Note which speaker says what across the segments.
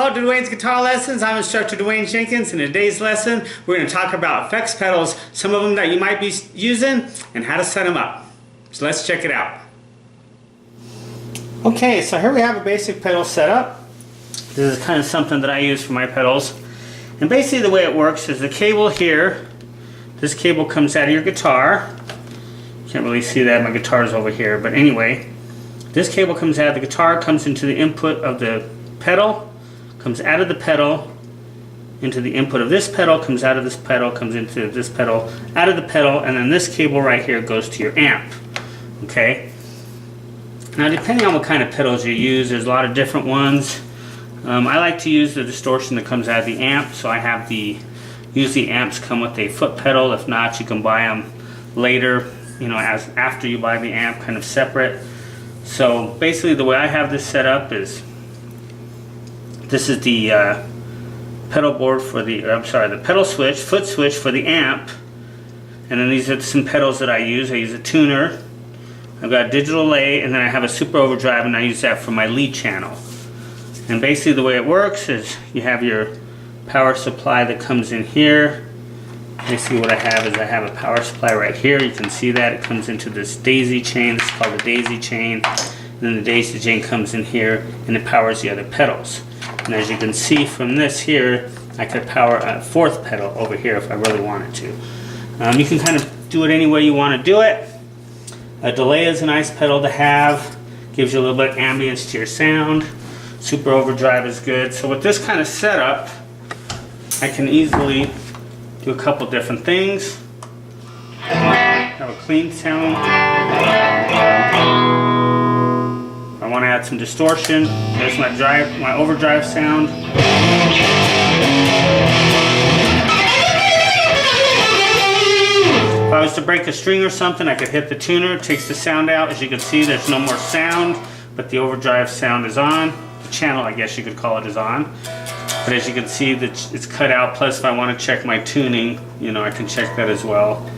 Speaker 1: Welcome to Dwayne's Guitar Lessons. I'm instructor Dwayne Jenkins. In today's lesson, we're going to talk about effects pedals, some of them that you might be using, and how to set them up. So let's check it out. Okay, so here we have a basic pedal setup. This is kind of something that I use for my pedals. And basically the way it works is the cable here, this cable comes out of your guitar. Can't really see that, my guitar's over here, but anyway, this cable comes out of the guitar, comes into the input of the pedal, comes out of the pedal into the input of this pedal, comes out of this pedal, comes into this pedal, out of the pedal, and then this cable right here goes to your amp. Okay? Now depending on what kind of pedals you use, there's a lot of different ones. I like to use the distortion that comes out of the amp, so I have usually amps come with a foot pedal. If not, you can buy them later, you know, after you buy the amp, kind of separate. So basically the way I have this set up is, this is the pedal board for the, the pedal switch, foot switch for the amp. And then these are some pedals that I use. I use a tuner. I've got a digital delay, and then I have a super overdrive, and I use that for my lead channel. And basically the way it works is you have your power supply that comes in here. Basically what I have is I have a power supply right here. You can see that it comes into this daisy chain. This is called the daisy chain. And then the daisy chain comes in here and it powers the other pedals. And as you can see from this here, I could power a fourth pedal over here if I really wanted to. You can kind of do it any way you want to do it. A delay is a nice pedal to have. Gives you a little bit of ambience to your sound. Super overdrive is good. So with this kind of setup, I can easily do a couple different things. Have a clean sound. I want to add some distortion. There's my overdrive sound. If I was to break a string or something, I could hit the tuner. It takes the sound out. As you can see, there's no more sound, but the overdrive sound is on. The channel, I guess you could call it, is on. But as you can see, that it's cut out. Plus, if I want to check my tuning, you know, I can check that as well.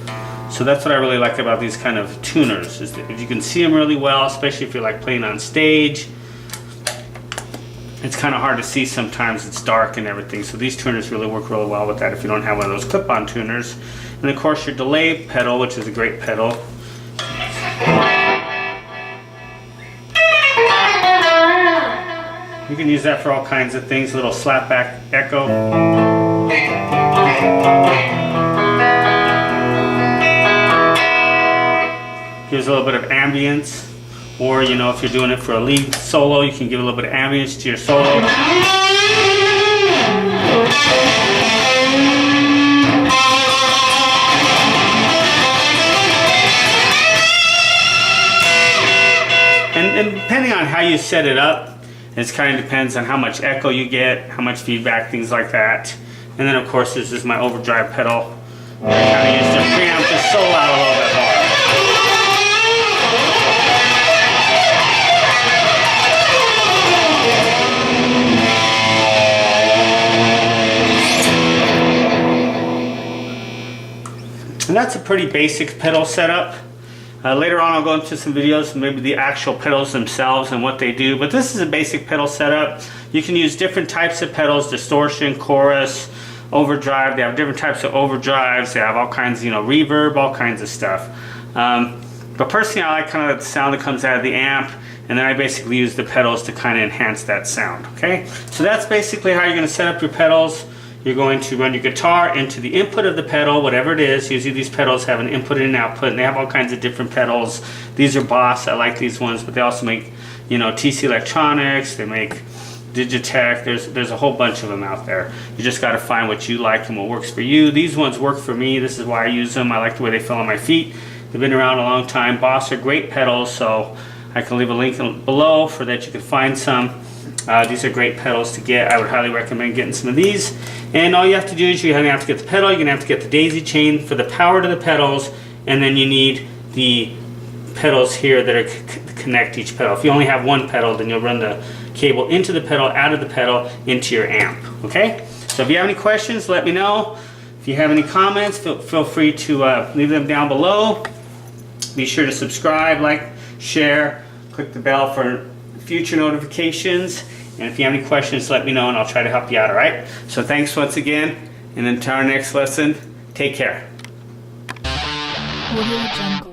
Speaker 1: So that's what I really like about these kind of tuners, is that if you can see them really well, especially if you're like playing on stage, it's kind of hard to see sometimes. It's dark and everything. So these tuners really work really well with that if you don't have one of those clip-on tuners. And of course your delay pedal, which is a great pedal. You can use that for all kinds of things, a little slapback echo. Gives a little bit of ambience. Or, you know, if you're doing it for a lead solo, you can give a little bit of ambience to your solo. And depending on how you set it up, it kind of depends on how much echo you get, how much feedback, things like that. And then of course this is my overdrive pedal. I kind of use to preamp the solo out a little bit more. And that's a pretty basic pedal setup. Later on I'll go into some videos, maybe the actual pedals themselves and what they do, but this is a basic pedal setup. You can use different types of pedals, distortion, chorus, overdrive. They have different types of overdrives. They have all kinds, you know, reverb, all kinds of stuff. But personally I like kind of the sound that comes out of the amp, and then I basically use the pedals to kind of enhance that sound. Okay, so that's basically how you're going to set up your pedals. You're going to run your guitar into the input of the pedal, whatever it is. Usually these pedals have an input and an output, and they have all kinds of different pedals. These are Boss, I like these ones, but they also make, you know, TC Electronics, they make Digitech, there's a whole bunch of them out there. You just got to find what you like and what works for you. These ones work for me, this is why I use them. I like the way they feel on my feet. They've been around a long time. Boss are great pedals, so I can leave a link below for that you can find some. These are great pedals to get. I would highly recommend getting some of these. And all you have to do is you're going to have to get the pedal, you're going to have to get the daisy chain for the power to the pedals, and then you need the pedals here that are connect each pedal. If you only have one pedal, then you'll run the cable into the pedal, out of the pedal, into your amp. Okay? So if you have any questions, let me know. If you have any comments, feel free to leave them down below. Be sure to subscribe, like, share, click the bell for future notifications, And if you have any questions, let me know and I'll try to help you out, all right? So thanks once again, and until our next lesson, take care.
Speaker 2: Audio Jungle.